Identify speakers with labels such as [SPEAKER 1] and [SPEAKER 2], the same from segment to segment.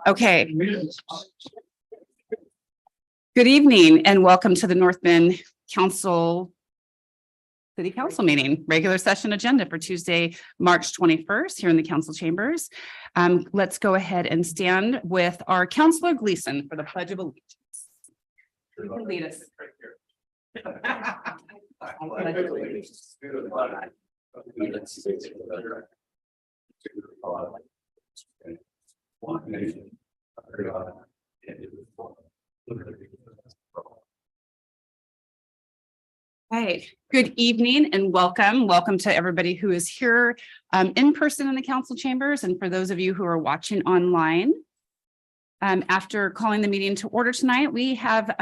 [SPEAKER 1] Okay. Good evening and welcome to the North Bend City Council meeting, regular session agenda for Tuesday, March 21st here in the council chambers. Let's go ahead and stand with our Councilor Gleason for the Pledge of Allegiance. You can lead us. Hey, good evening and welcome. Welcome to everybody who is here in person in the council chambers, and for those of you who are watching online. After calling the meeting to order tonight, we had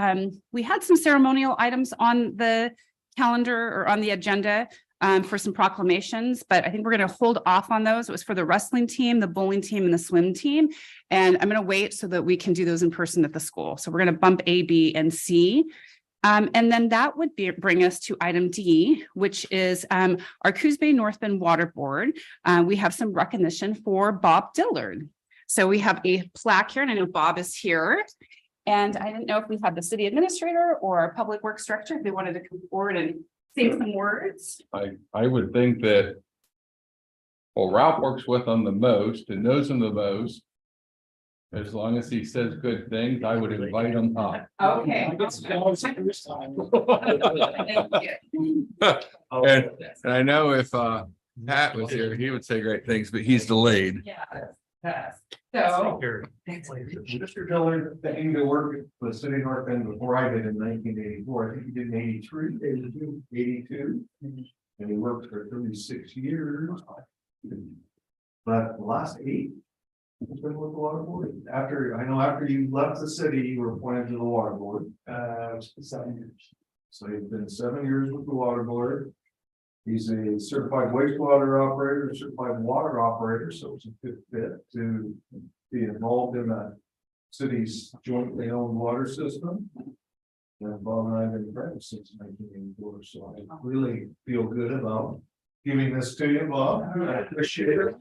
[SPEAKER 1] some ceremonial items on the calendar or on the agenda for some proclamations, but I think we're going to hold off on those. It was for the wrestling team, the bowling team, and the swim team, and I'm going to wait so that we can do those in person at the school. So we're going to bump A, B, and C. And then that would bring us to item D, which is our Coos Bay North Bend Water Board. We have some recognition for Bob Dillard. So we have a plaque here, and I know Bob is here. And I didn't know if we had the city administrator or our public works director, if they wanted to come forward and say some words.
[SPEAKER 2] I would think that, well, Ralph works with them the most and knows them the most. As long as he says good things, I would invite him up.
[SPEAKER 1] Okay.
[SPEAKER 2] And I know if Pat was here, he would say great things, but he's delayed.
[SPEAKER 1] Yes. So.
[SPEAKER 3] Mr. Dillard, the aim to work with the city of North Bend before I did in 1984. I think he did in 83, 82, and he worked for 36 years. But the last 8 has been with the water board. After you left the city, you were appointed to the water board. 7 years. So you've been 7 years with the water board. He's a certified wastewater operator, certified water operator, so it's a good fit to be involved in the city's jointly owned water system. And Bob and I have been friends since 1984, so I really feel good about giving this to you, Bob. I appreciate it.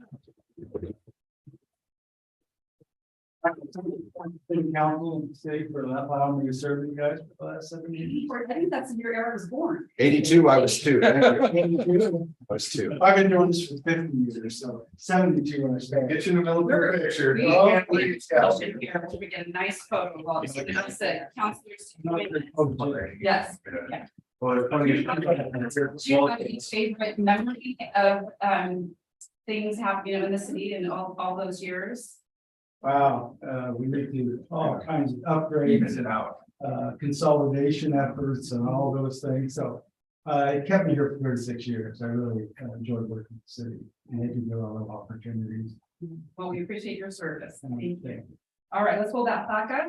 [SPEAKER 4] Council and state for allowing me to serve you guys for the last 7 years.
[SPEAKER 1] I think that's the year Eric was born.
[SPEAKER 3] 82, I was 2. I was 2.
[SPEAKER 4] I've been doing this for 50 years, so 72 when I started.
[SPEAKER 3] Get you in the military picture.
[SPEAKER 1] We get a nice photo of all this. That's it. Councilors. Yes. Yeah.
[SPEAKER 3] Well, it's funny.
[SPEAKER 1] Do you have any favorite memory of things happening in the city in all those years?
[SPEAKER 4] Wow, we make all kinds of upgrades, consolidation efforts and all those things. So it kept me here for 36 years. I really enjoyed working in the city and it gave me a lot of opportunities.
[SPEAKER 1] Well, we appreciate your service. Thank you. All right, let's hold that plaque up.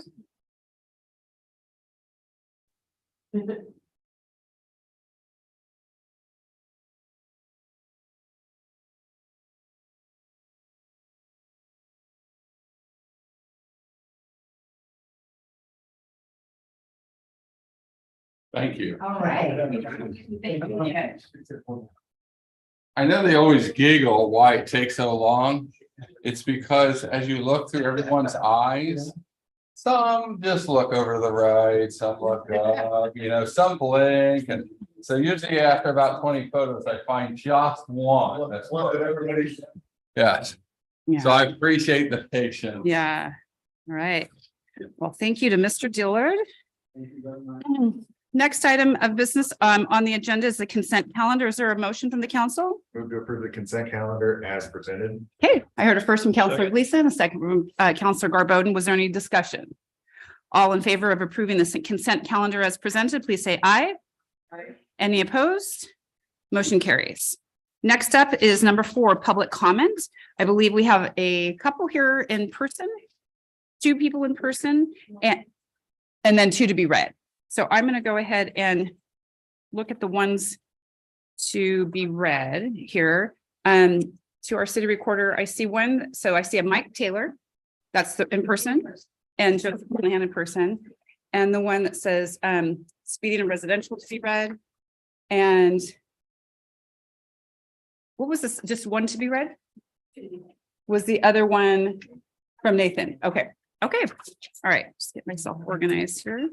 [SPEAKER 2] Thank you.
[SPEAKER 1] All right.
[SPEAKER 2] I know they always giggle why it takes so long. It's because as you look through everyone's eyes, some just look over to the right, some look up, some blink. And so usually after about 20 photos, I find just one. That's
[SPEAKER 3] one that everybody.
[SPEAKER 2] Yes.
[SPEAKER 1] Yeah.
[SPEAKER 2] So I appreciate the patience.
[SPEAKER 1] Yeah. All right. Well, thank you to Mr. Dillard.
[SPEAKER 4] Thank you very much.
[SPEAKER 1] Next item of business on the agenda is the consent calendar. Is there a motion from the council?
[SPEAKER 3] Move to approve the consent calendar as presented.
[SPEAKER 1] Okay, I heard a first from Councilor Gleason, a second from Councilor Garboden. Was there any discussion? All in favor of approving the consent calendar as presented, please say aye. Aye. Any opposed? Motion carries. Next up is number 4, public comment. I believe we have a couple here in person, 2 people in person, and then 2 to be read. So I'm going to go ahead and look at the ones to be read here. To our city recorder, I see one. So I see a Mike Taylor. That's the in person, and Joseph Monahan in person. And the one that says speeding in residential to be read. And what was this? Just one to be read? Was the other one From Nathan. Okay. Okay. All right. Just get myself organized here.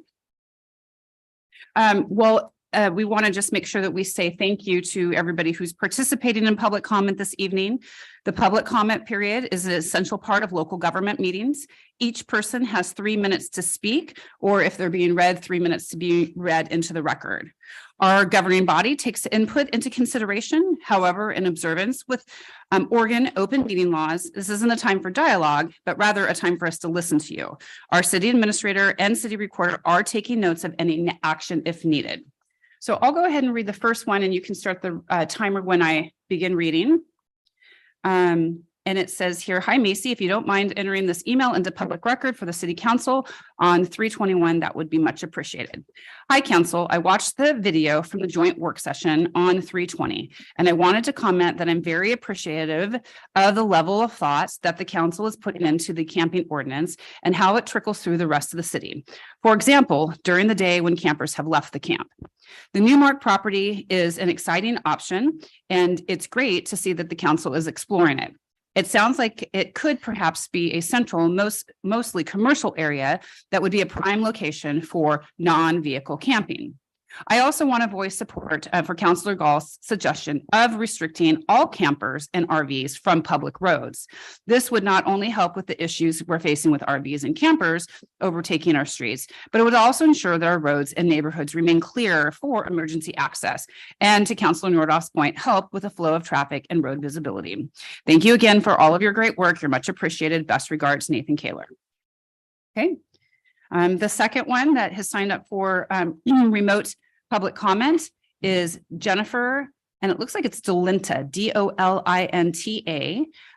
[SPEAKER 1] We want to just make sure that we say thank you to everybody who's participating in public comment this evening. The public comment period is an essential part of local government meetings. Each person has 3 minutes to speak, or if they're being read, 3 minutes to be read into the record. Our governing body takes input into consideration. However, in observance with Oregon open meeting laws, this isn't a time for dialogue, but rather a time for us to listen to you. Our city administrator and city recorder are taking notes of any action if needed. So I'll go ahead and read the first one and you can start the timer when I begin reading. And it says here, hi, Macy, if you don't mind entering this email into public record for the city council on 3/21, that would be much appreciated. Hi, council. I watched the video from the joint work session on 3/20, and I wanted to comment that I'm very appreciative of the level of thoughts that the council is putting into the camping ordinance and how it trickles through the rest of the city. For example, during the day when campers have left the camp. The Newmark property is an exciting option, and it's great to see that the council is exploring it. It sounds like it could perhaps be a central, mostly commercial area that would be a prime location for non-vehicle camping. I also want to voice support for Councilor Gall's suggestion of restricting all campers and RVs from public roads. This would not only help with the issues we're facing with RVs and campers overtaking our streets, but it would also ensure that our roads and neighborhoods remain clear for emergency access. And to Councilor Nordoff's point, help with the flow of traffic and road visibility. Thank you again for all of your great work. You're much appreciated. Best regards, Nathan Kaler. Okay. The second one that has signed up for remote public comment is Jennifer, and it looks like it's Dolinta, Dolinta.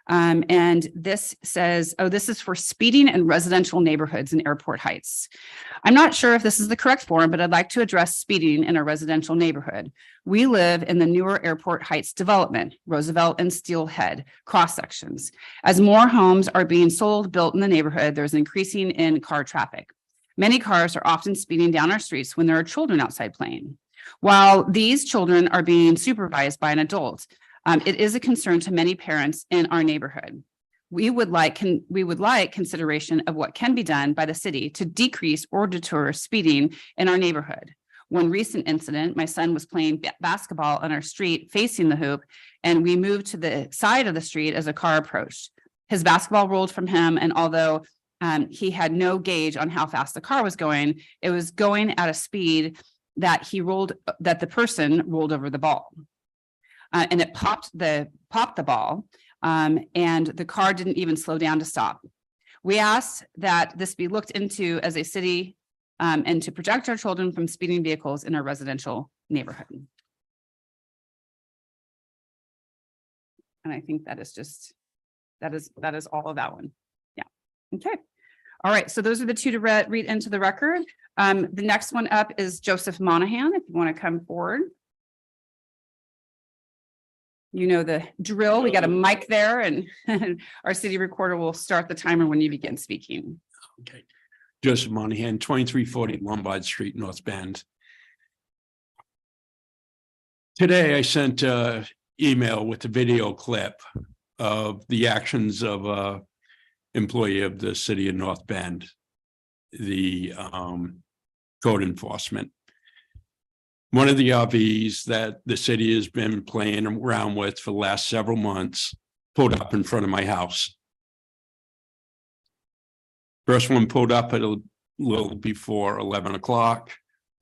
[SPEAKER 1] And this says, oh, this is for speeding in residential neighborhoods in Airport Heights. I'm not sure if this is the correct form, but I'd like to address speeding in a residential neighborhood. We live in the newer Airport Heights development, Roosevelt and Steelhead cross sections. As more homes are being sold, built in the neighborhood, there's an increasing in car traffic. Many cars are often speeding down our streets when there are children outside playing. While these children are being supervised by an adult, it is a concern to many parents in our neighborhood. We would like consideration of what can be done by the city to decrease or deter speeding in our neighborhood. One recent incident, my son was playing basketball on our street facing the hoop, and we moved to the side of the street as a car approached. His basketball rolled from him, and although he had no gauge on how fast the car was going, it was going at a speed that the person rolled over the ball. And it popped the ball, and the car didn't even slow down to stop. We asked that this be looked into as a city and to protect our children from speeding vehicles in our residential neighborhood. And I think that is all of that one. Yeah. Okay. All right. So those are the two to read into the record. The next one up is Joseph Monahan, if you want to come forward. You know the drill. We got a mic there, and our city recorder will start the timer when you begin speaking.
[SPEAKER 5] Okay. Joseph Monahan, 2340 Lombard Street, North Bend. Today I sent an email with a video clip of the actions of a employee of the city of North Bend, the code enforcement. One of the RVs that the city has been playing around with for the last several months pulled up in front of my house. First one pulled up at a little before 11 o'clock,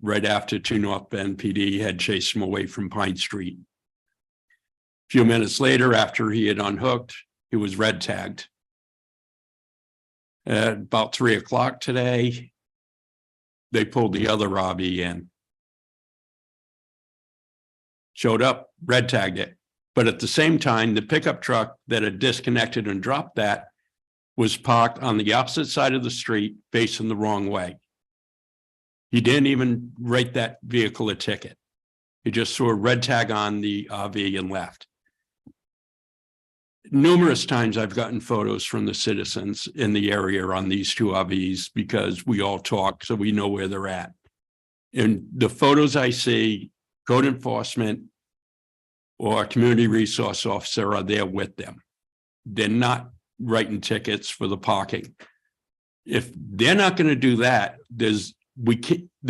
[SPEAKER 5] right after 2 North Bend PD had chased him away from Pine Street. A few minutes later, after he had unhooked, he was red tagged. At about 3 o'clock today, they pulled the other RV in. Showed up, red tagged it. But at the same time, the pickup truck that had disconnected and dropped that was parked on the opposite side of the street facing the wrong way. He didn't even write that vehicle a ticket. He just saw a red tag on the RV and left. Numerous times I've gotten photos from the citizens in the area on these 2 RVs because we all talk, so we know where they're at. And the photos I see, code enforcement or a community resource officer are there with them. They're not writing tickets for the parking. If they're not going to do that, the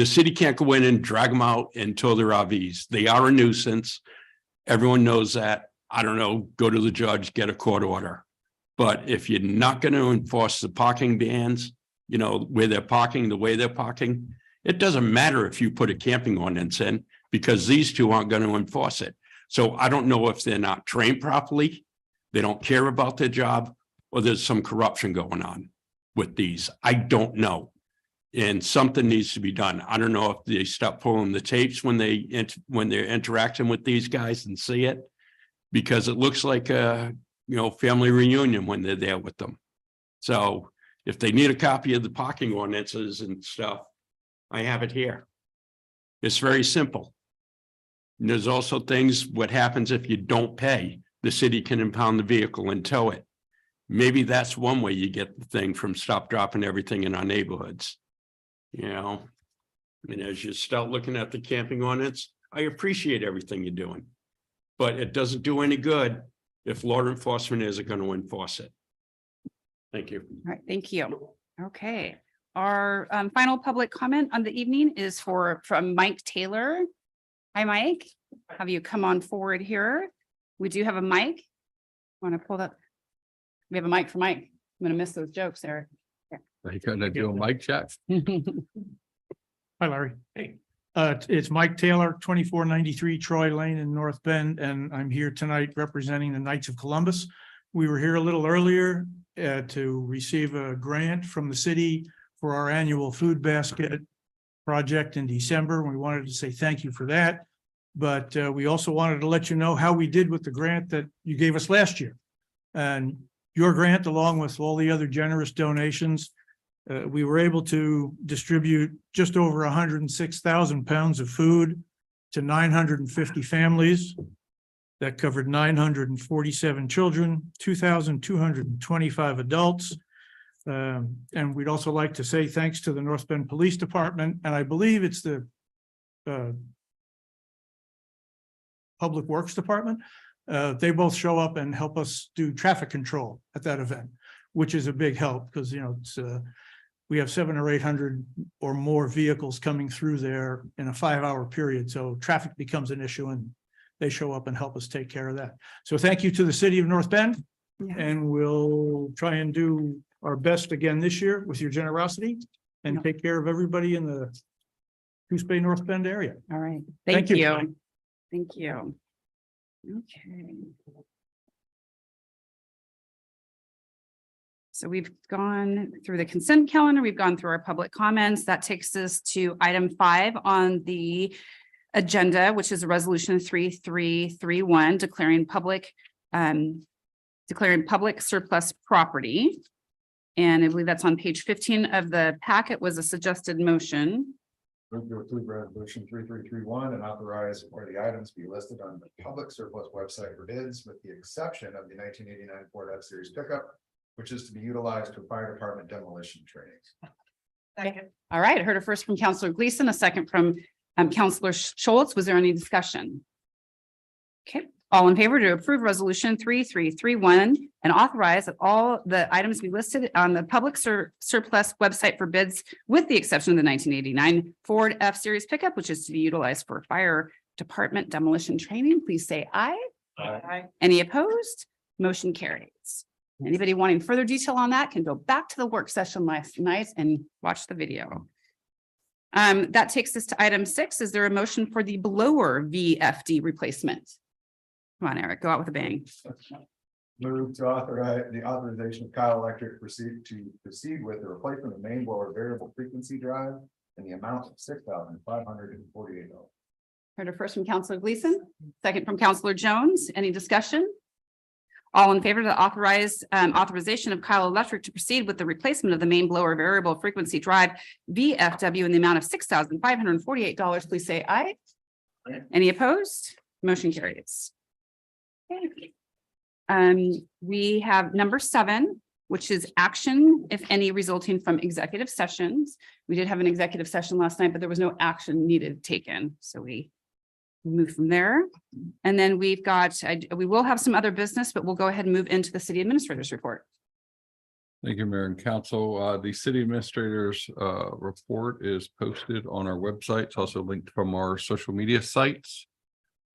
[SPEAKER 5] city can't go in and drag them out and tow their RVs. They are a nuisance. Everyone knows that. I don't know, go to the judge, get a court order. But if you're not going to enforce the parking bans, you know, where they're parking, the way they're parking, it doesn't matter if you put a camping ordinance in, because these two aren't going to enforce it. So I don't know if they're not trained properly, they don't care about their job, or there's some corruption going on with these. I don't know. And something needs to be done. I don't know if they stop pulling the tapes when they're interacting with these guys and see it, because it looks like a, you know, family reunion when they're there with them. So if they need a copy of the parking ordinances and stuff, I have it here. It's very simple. And there's also things, what happens if you don't pay, the city can impound the vehicle and tow it. Maybe that's one way you get the thing from stop dropping everything in our neighborhoods. You know, and as you start looking at the camping ordinance, I appreciate everything you're doing, but it doesn't do any good if law enforcement isn't going to enforce it. Thank you.
[SPEAKER 1] All right, thank you. Okay, our final public comment on the evening is from Mike Taylor. Hi, Mike. Have you come on forward here? We do have a mic. Want to pull that? We have a mic for Mike. I'm going to miss those jokes, Eric.
[SPEAKER 2] Are you gonna do a mic check?
[SPEAKER 6] Hi, Larry. Hey. It's Mike Taylor, 2493 Troy Lane in North Bend, and I'm here tonight representing the Knights of Columbus. We were here a little earlier to receive a grant from the city for our annual food basket project in December. We wanted to say thank you for that. But we also wanted to let you know how we did with the grant that you gave us last year. And your grant, along with all the other generous donations, we were able to distribute just over 106,000 pounds of food to 950 families. That covered 947 children, 2,225 adults. And we'd also like to say thanks to the North Bend Police Department, and I believe it's the Public Works Department. They both show up and help us do traffic control at that event, which is a big help because, you know, it's we have 700 or 800 or more vehicles coming through there in a 5-hour period. So traffic becomes an issue and they show up and help us take care of that. So thank you to the city of North Bend.
[SPEAKER 1] Yeah.
[SPEAKER 6] And we'll try and do our best again this year with your generosity and take care of everybody in the Coos Bay, North Bend area.
[SPEAKER 1] All right.
[SPEAKER 6] Thank
[SPEAKER 1] Thank
[SPEAKER 6] you.
[SPEAKER 1] you. Thank you. Okay. So we've gone through the consent calendar. We've gone through our public comments. That takes us to item 5 on the agenda, which is a resolution 3331 declaring public surplus property. And I believe that's on page 15 of the packet was a suggested motion.
[SPEAKER 3] Move to approve resolution 3331 and authorize for the items be listed on the public surplus website for bids, with the exception of the 1989 Ford F-Series pickup, which is to be utilized for fire department demolition trainings.
[SPEAKER 1] Second. All right, I heard it first from Councilor Gleason, a second from Councilor Schultz. Was there any discussion? Okay, all in favor to approve resolution 3331 and authorize that all the items be listed on the public surplus website for bids, with the exception of the 1989 Ford F-Series pickup, which is to be utilized for fire department demolition training. Please say aye.
[SPEAKER 3] Aye.
[SPEAKER 1] Any opposed? Motion carries. Anybody wanting further detail on that can go back to the work session last night and watch the video. That takes us to item 6. Is there a motion for the blower VFD replacement? Come on, Eric, go out with a bang.
[SPEAKER 3] Move to authorize the authorization of Kyle Electric proceed with the replacement of main blower variable frequency drive in the amount of $6,548.
[SPEAKER 1] Heard it first from Councilor Gleason, second from Councilor Jones. Any discussion? All in favor to authorize authorization of Kyle Electric to proceed with the replacement of the main blower variable frequency drive VFW in the amount of $6,548, please say aye.
[SPEAKER 3] Aye.
[SPEAKER 1] Any opposed? Motion carries. Okay. We have number 7, which is action, if any, resulting from executive sessions. We did have an executive session last night, but there was no action needed taken. So we move from there. And then we've got, we will have some other business, but we'll go ahead and move into the city administrator's report.
[SPEAKER 2] Thank you, Mayor and Council. The city administrator's report is posted on our website. It's also linked from our social media sites.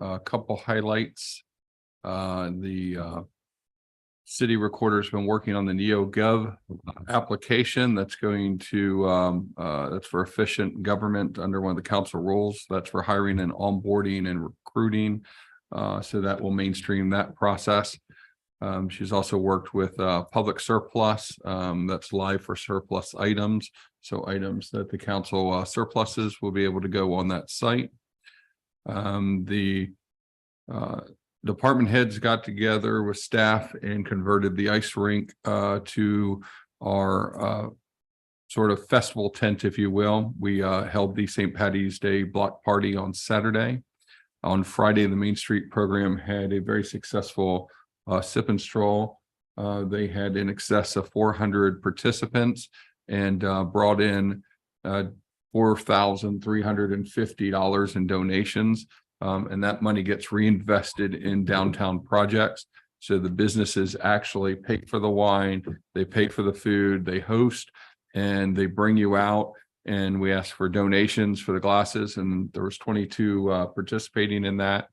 [SPEAKER 2] A couple highlights. The city recorder's been working on the NeoGov application that's going to that's for efficient government under one of the council rules. That's for hiring and onboarding and recruiting. So that will mainstream that process. She's also worked with public surplus that's live for surplus items. So items that the council surpluses will be able to go on that site. The department heads got together with staff and converted the ice rink to our sort of festival tent, if you will. We held the St. Patty's Day block party on Saturday. On Friday, the Main Street program had a very successful sip and stroll. They had in excess of 400 participants and brought in $4,350 in donations. And that money gets reinvested in downtown projects. So the businesses actually pay for the wine, they pay for the food, they host, and they bring you out. And we ask for donations for the glasses, and there was 22 participating in that.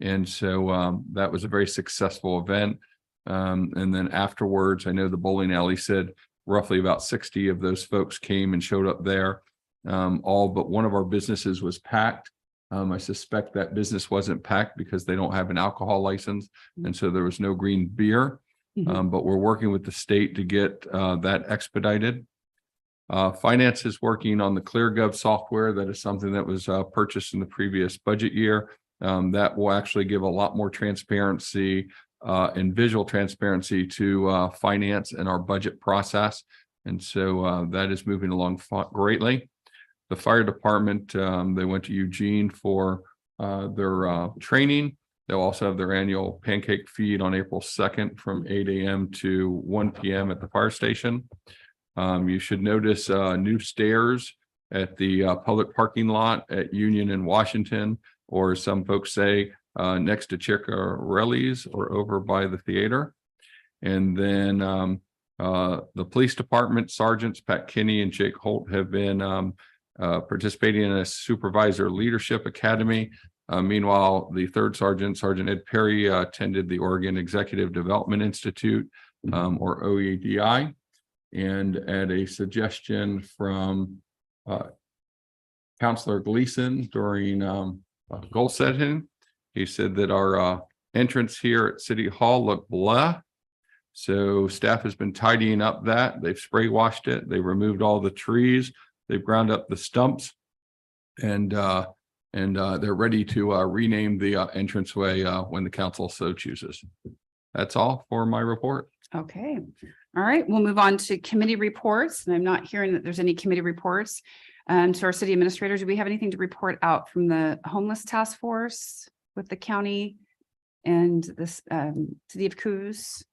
[SPEAKER 2] And so that was a very successful event. And then afterwards, I know the bowling alley said roughly about 60 of those folks came and showed up there. All but one of our businesses was packed. I suspect that business wasn't packed because they don't have an alcohol license. And so there was no green beer. But we're working with the state to get that expedited. Finance is working on the ClearGov software. That is something that was purchased in the previous budget year. That will actually give a lot more transparency and visual transparency to finance and our budget process. And so that is moving along greatly. The fire department, they went to Eugene for their training. They'll also have their annual pancake feed on April 2nd from 8 a.m. to 1 p.m. at the fire station. You should notice new stairs at the public parking lot at Union and Washington, or some folks say next to Chick-fil-A's or over by the theater. And then the police department sergeants, Pat Kinney and Jake Holt, have been participating in a supervisor leadership academy. Meanwhile, the third sergeant, Sergeant Ed Perry, attended the Oregon Executive Development Institute, or OEDI. And at a suggestion from Councilor Gleason during goal setting, he said that our entrance here at City Hall looked blah. So staff has been tidying up that. They've spray washed it. They removed all the trees. They've ground up the stumps, and they're ready to rename the entranceway when the council so chooses. That's all for my report.
[SPEAKER 1] Okay. All right. We'll move on to committee reports. And I'm not hearing that there's any committee reports. To our city administrator, do we have anything to report out from the homeless task force with the county and this city of Coos? Do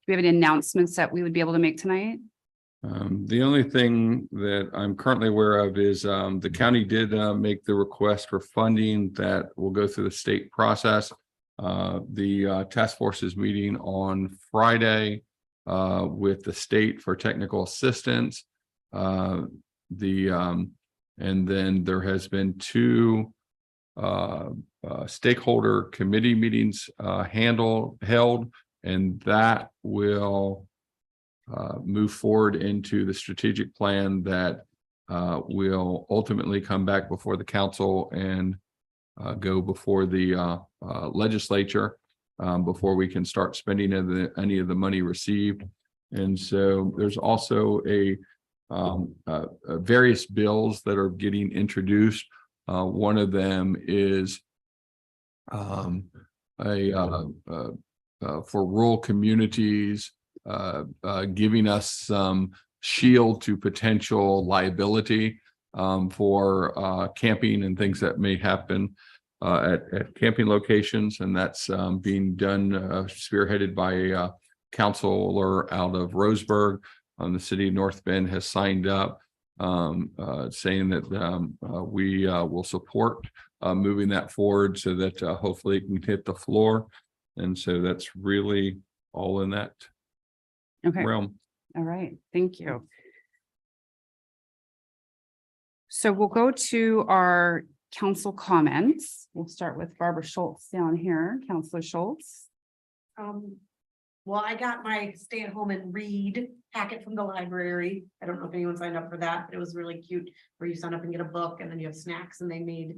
[SPEAKER 1] we have any announcements that we would be able to make tonight?
[SPEAKER 2] The only thing that I'm currently aware of is the county did make the request for funding that will go through the state process. The task force is meeting on Friday with the state for technical assistance. And then there has been 2 stakeholder committee meetings held, and that will move forward into the strategic plan that will ultimately come back before the council and go before the legislature before we can start spending any of the money received. And so there's also various bills that are getting introduced. One of them is for rural communities, giving us some shield to potential liability for camping and things that may happen at camping locations. And that's being done, spearheaded by a counselor out of Roseburg. The city of North Bend has signed up, saying that we will support moving that forward so that hopefully it can hit the floor. And so that's really all in that
[SPEAKER 1] Okay.
[SPEAKER 2] realm.
[SPEAKER 1] All right, thank you. So we'll go to our council comments. We'll start with Barbara Schultz down here, Councilor Schultz.
[SPEAKER 7] Well, I got my stay at home and read packet from the library. I don't know if anyone signed up for that, but it was really cute where you sign up and get a book and then you have snacks and they made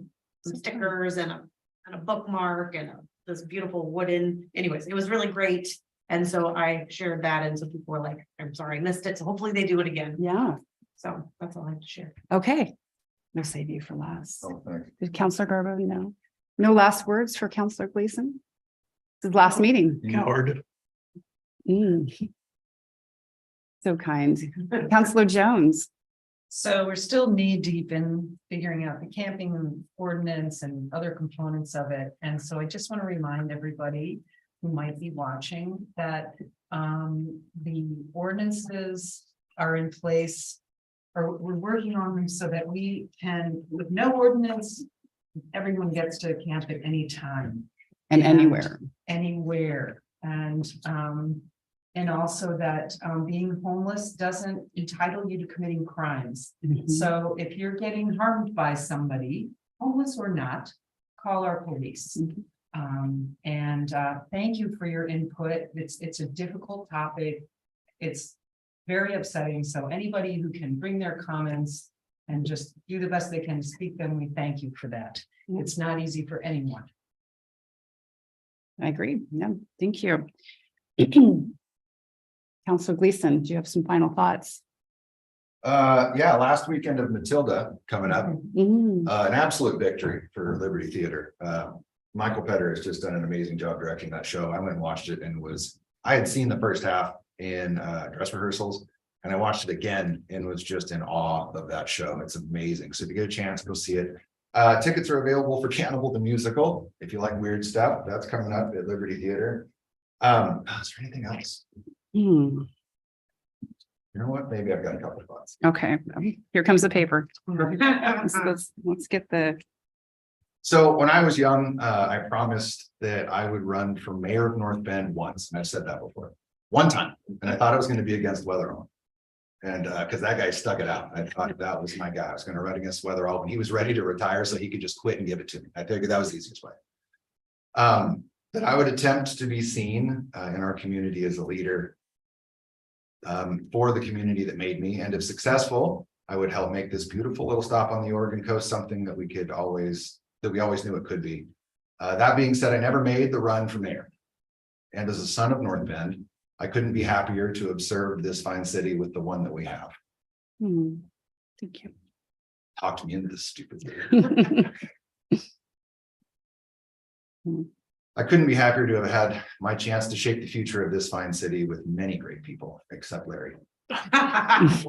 [SPEAKER 7] some stickers and a bookmark and this beautiful wooden, anyways, it was really great. And so I shared that and so people were like, I'm sorry, I missed it. So hopefully they do it again.
[SPEAKER 1] Yeah,
[SPEAKER 7] So that's all I have to share.
[SPEAKER 1] okay. We'll save you for last.
[SPEAKER 3] Oh, thanks.
[SPEAKER 1] Did Councilor Garbo know? No last words for Councilor Gleason? This is the last meeting.
[SPEAKER 6] Coward.
[SPEAKER 1] Mm. So kind. Councilor Jones.
[SPEAKER 8] So we're still knee deep in figuring out the camping ordinance and other components of it. And so I just want to remind everybody who might be watching that the ordinances are in place, or we're working on them so that we can, with no ordinance, everyone gets to camp at any time.
[SPEAKER 1] And anywhere.
[SPEAKER 8] Anywhere. And also that being homeless doesn't entitle you to committing crimes.
[SPEAKER 1] Mhm.
[SPEAKER 8] So if you're getting harmed by somebody, homeless or not, call our police. Thank you for your input. It's a difficult topic. It's very upsetting. So anybody who can bring their comments and just do the best they can to speak them, we thank you for that. It's not easy for anyone.
[SPEAKER 1] I agree. No, thank you. Councilor Gleason, do you have some final thoughts?
[SPEAKER 3] Yeah, last weekend of Matilda coming up,
[SPEAKER 1] Mm,
[SPEAKER 3] an absolute victory for Liberty Theater. Michael Petter has just done an amazing job directing that show. I went and watched it and I had seen the first half in dress rehearsals and I watched it again and was just in awe of that show. It's amazing. So if you get a chance, go see it. Tickets are available for Cannibal the Musical. If you like weird stuff, that's coming up at Liberty Theater. Is there anything else?
[SPEAKER 1] mm.
[SPEAKER 3] You know what? Maybe I've got a couple of thoughts.
[SPEAKER 1] Okay, here comes the paper. Let's get the,
[SPEAKER 3] So when I was young, I promised that I would run for mayor of North Bend once, and I've said that before, one time, and I thought it was going to be against Weatherall. And because that guy stuck it out, I thought that was my guy. I was going to run against Weatherall when he was ready to retire, so he could just quit and give it to me. I figured that was the easiest way. That I would attempt to be seen in our community as a leader for the community that made me, and if successful, I would help make this beautiful little stop on the Oregon coast something that we always knew it could be. That being said, I never made the run for mayor. And as a son of North Bend, I couldn't be happier to have served this fine city with the one that we have.
[SPEAKER 1] thank you.
[SPEAKER 3] Talk to me into this stupid thing. I couldn't be happier to have had my chance to shape the future of this fine city with many great people, except Larry. I've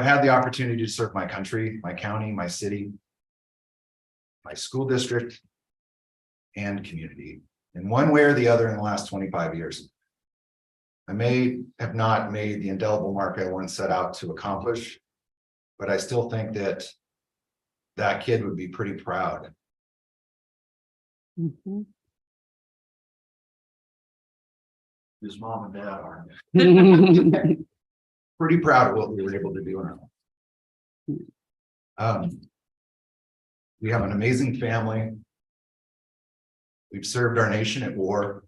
[SPEAKER 3] had the opportunity to serve my country, my county, my city, my school district, and community in one way or the other in the last 25 years. I may have not made the indelible mark I once set out to accomplish, but I still think that that kid would be pretty proud.
[SPEAKER 1] Mhm.
[SPEAKER 3] His mom and dad are pretty proud of what we were able to do in our life. We have an amazing family. We've served our nation at war,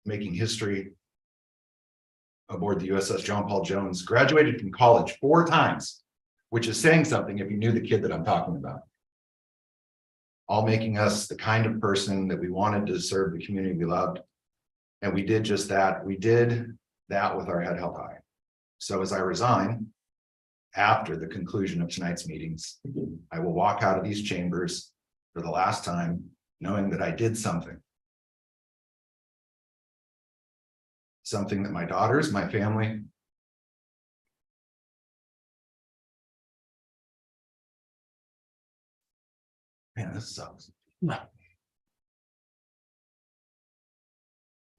[SPEAKER 3] making history aboard the USS John Paul Jones, graduated from college 4 times, which is saying something if you knew the kid that I'm talking about. All making us the kind of person that we wanted to serve the community we loved. And we did just that. We did that with our head held high. So as I resign, after the conclusion of tonight's meetings, I will walk out of these chambers for the last time, knowing that I did something. Something that my daughters, my family, man, this sucks.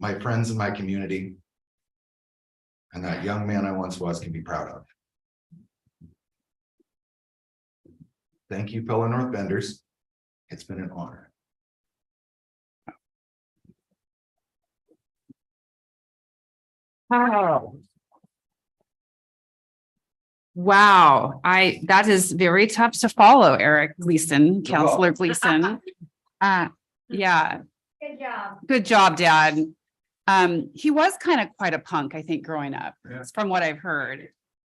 [SPEAKER 3] My friends and my community, and that young man I once was can be proud of. Thank you, fellow North Benders. It's been an honor.
[SPEAKER 1] Oh. Wow, that is very tough to follow, Eric Gleason, Counselor Gleason. Yeah,
[SPEAKER 7] Good job.
[SPEAKER 1] good job, Dad. He was kind of quite a punk, I think, growing up,
[SPEAKER 3] Yeah.
[SPEAKER 1] from what I've heard.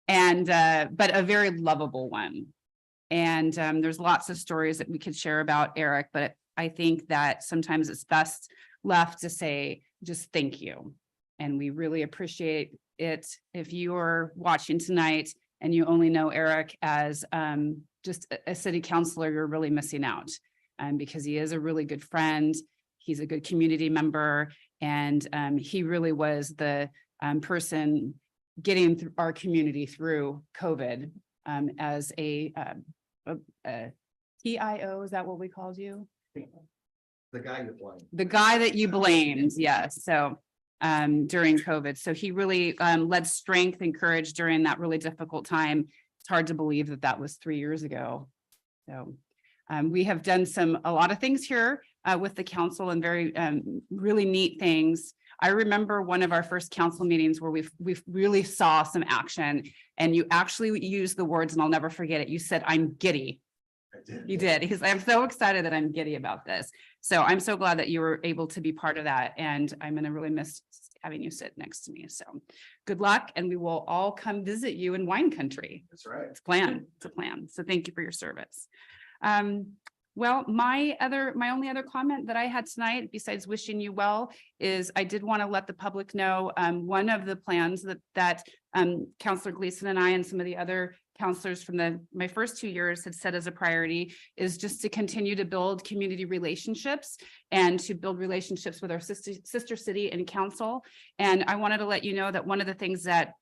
[SPEAKER 1] And, but a very lovable one. And, there's lots of stories that we could share about Eric, but I think that sometimes it's best left to say, just thank you. And we really appreciate it. If you are watching tonight and you only know Eric as, just a city councilor, you're really missing out. Because he is a really good friend. He's a good community member. And he really was the person getting our community through COVID as a TIO, is that what we called you?
[SPEAKER 3] The guy you blame.
[SPEAKER 1] The guy that you blamed, yes. So during COVID. So he really led strength and courage during that really difficult time. It's hard to believe that that was 3 years ago. So we have done a lot of things here with the council and very really neat things. I remember one of our first council meetings where we really saw some action, and you actually used the words, and I'll never forget it. You said, "I'm giddy." You did. He's like, "I'm so excited that I'm giddy about this." So I'm so glad that you were able to be part of that. And I'm going to really miss having you sit next to me. So good luck. And we will all come visit you in wine country.
[SPEAKER 3] That's right.
[SPEAKER 1] It's a plan. So thank you for your service. Well, my only other comment that I had tonight, besides wishing you well, is I did want to let the public know, one of the plans that Councilor Gleason and I and some of the other counselors from my first 2 years had set as a priority is just to continue to build community relationships and to build relationships with our sister city and council. And I wanted to let you know that one of the things that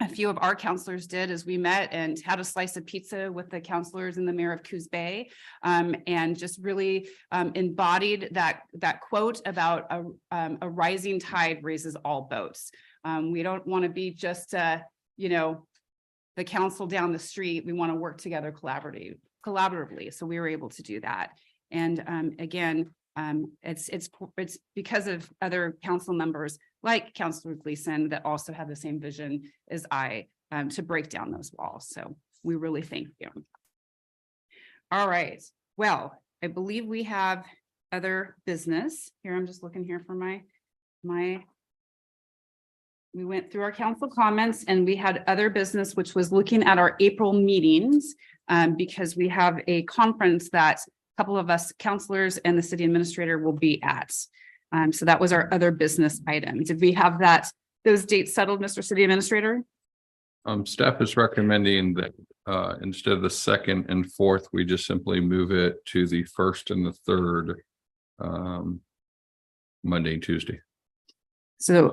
[SPEAKER 1] a few of our counselors did is we met and had a slice of pizza with the counselors and the mayor of Coos Bay, and just really embodied that quote about a rising tide raises all boats. We don't want to be just the council down the street. We want to work together collaboratively. So we were able to do that. And again, it's because of other council members like Councilor Gleason that also have the same vision as I to break down those walls. So we really thank you. All right. Well, I believe we have other business here. I'm just looking here for we went through our council comments and we had other business, which was looking at our April meetings because we have a conference that a couple of us counselors and the city administrator will be at. So that was our other business item. Did we have those dates settled, Mr. City Administrator?
[SPEAKER 2] Staff is recommending that instead of the 2nd and 4th, we just simply move it to the 1st and the 3rd Monday and Tuesday.
[SPEAKER 1] So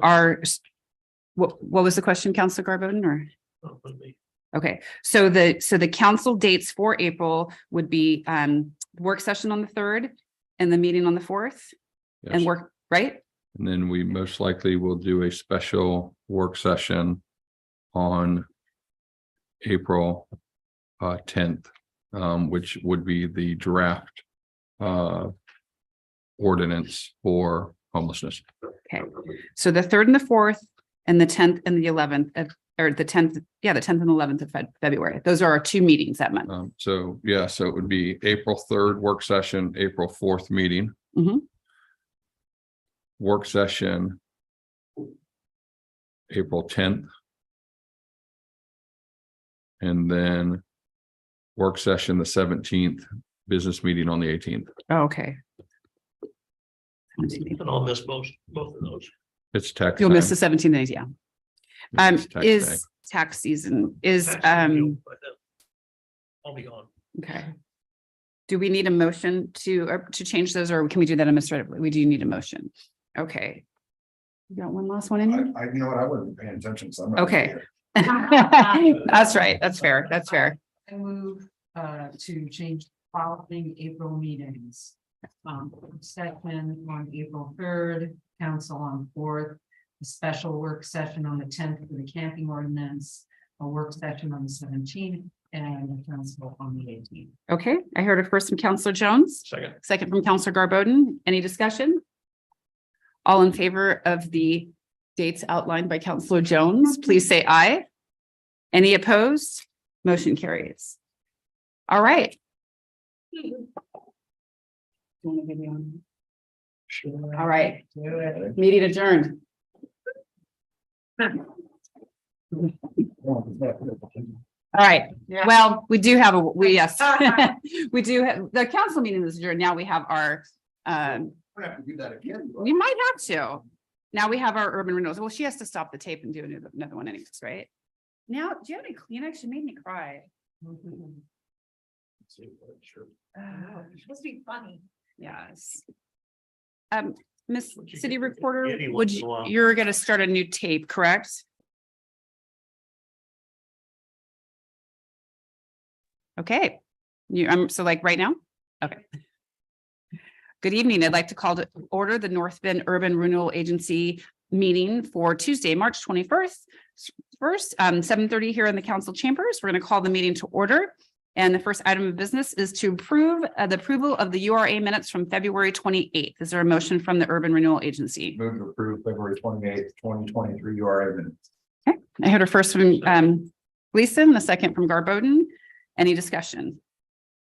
[SPEAKER 1] what was the question, Councilor Garbodin, or? Okay, so the council dates for April would be work session on the 3rd and the meeting on the 4th.
[SPEAKER 2] Yes.
[SPEAKER 1] And work, right?
[SPEAKER 2] And then we most likely will do a special work session on April 10th, which would be the draft ordinance for homelessness.
[SPEAKER 1] Okay, so the 3rd and the 4th and the 10th and the 11th or the 10th, the 10th and 11th of February. Those are our 2 meetings that month.
[SPEAKER 2] So it would be April 3rd work session, April 4th meeting.
[SPEAKER 1] Mhm.
[SPEAKER 2] Work session April 10th. And then work session the 17th, business meeting on the 18th.
[SPEAKER 1] Oh, okay.
[SPEAKER 9] And I'll miss both of those.
[SPEAKER 2] It's tax.
[SPEAKER 1] You'll miss
[SPEAKER 2] time.
[SPEAKER 1] the 17 days, yeah.
[SPEAKER 2] It's tax day.
[SPEAKER 1] Is tax season is
[SPEAKER 9] I'll be gone.
[SPEAKER 1] okay. Do we need a motion to change those, or can we do that administratively? We do need a motion. Okay. You got one last one in here?
[SPEAKER 3] You know what, I wasn't paying attention, so I'm. not
[SPEAKER 1] Okay.
[SPEAKER 3] here.
[SPEAKER 1] That's right. That's fair. That's fair.
[SPEAKER 8] I move to change following April meetings. Session on April 3rd, council on 4th, a special work session on the 10th for the camping ordinance, a work session on the 17th, and a council on the 18th.
[SPEAKER 1] Okay. I heard it first from Councilor Jones, second from Councilor Garbodin. Any discussion? All in favor of the dates outlined by Counselor Jones, please say aye. Any opposed? Motion carries. All right. All right, meeting adjourned. All right, well, we do have yes, we do have, the council meeting is adjourned. Now we have our,
[SPEAKER 3] We're gonna have to do that again.
[SPEAKER 1] we might have to. Now we have our urban renewals. Well, she has to stop the tape and do another one anyways, right? Now, do you have any Kleenex? You made me cry.
[SPEAKER 7] It's supposed to be funny.
[SPEAKER 1] Yes. Miss
[SPEAKER 9] Would you
[SPEAKER 1] City
[SPEAKER 9] get
[SPEAKER 1] Recorder,
[SPEAKER 9] spaghetti
[SPEAKER 1] would
[SPEAKER 9] once in a
[SPEAKER 1] you,
[SPEAKER 9] while?
[SPEAKER 1] you're gonna start a new tape, correct? Okay, so like right now? Okay. Good evening. I'd like to call to order the North Bend Urban Renewal Agency meeting for Tuesday, March 21st. 7:30 here in the council chambers. We're going to call the meeting to order. And the first item of business is to approve the approval of the URA minutes from February 28th. Is there a motion from the Urban Renewal Agency?
[SPEAKER 3] Move to approve February 28th, 2023 URA minutes.
[SPEAKER 1] Okay, I heard a first from Gleason, the second from Garboden. Any discussion?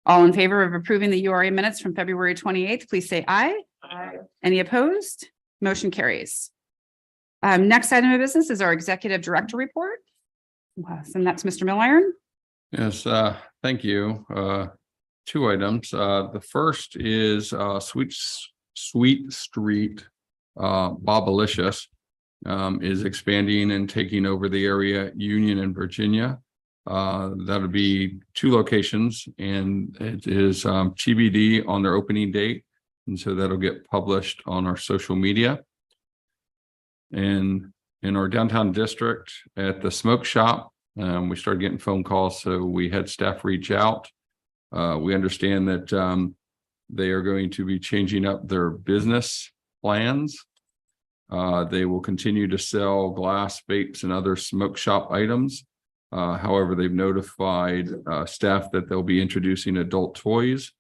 [SPEAKER 1] All in favor of approving the URA minutes from February 28th, please say aye.
[SPEAKER 7] Aye.
[SPEAKER 1] Any opposed? Motion carries. Next item of business is our executive director report. And that's Mr. Milliron.
[SPEAKER 2] Yes, thank you. Two items. The first is Sweet Street. Bobalicious is expanding and taking over the area Union and Virginia. That'll be 2 locations, and it is TBD on their opening date. And so that'll get published on our social media. And in our downtown district at the smoke shop, we started getting phone calls, so we had staff reach out. We understand that they are going to be changing up their business plans. They will continue to sell glass, vapes, and other smoke shop items. However, they've notified staff that they'll be introducing adult toys,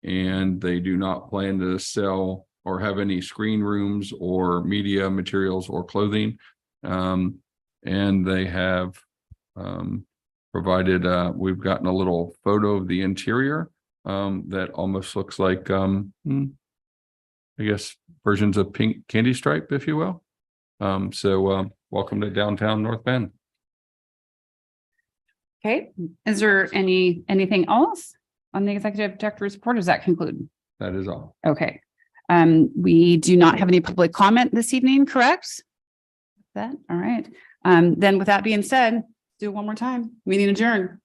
[SPEAKER 2] and they do not plan to sell or have any screen rooms or media materials or clothing. And they have provided, we've gotten a little photo of the interior that almost looks like, I guess, versions of pink candy stripe, if you will. So welcome to downtown North Bend.
[SPEAKER 1] Okay, is there anything else on the executive director's report? Does that conclude?
[SPEAKER 2] That is all.
[SPEAKER 1] Okay. We do not have any public comment this evening, correct? That, all right. Then with that being said, do it one more time. Meeting adjourned.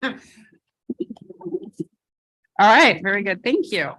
[SPEAKER 1] All right, very good. Thank you.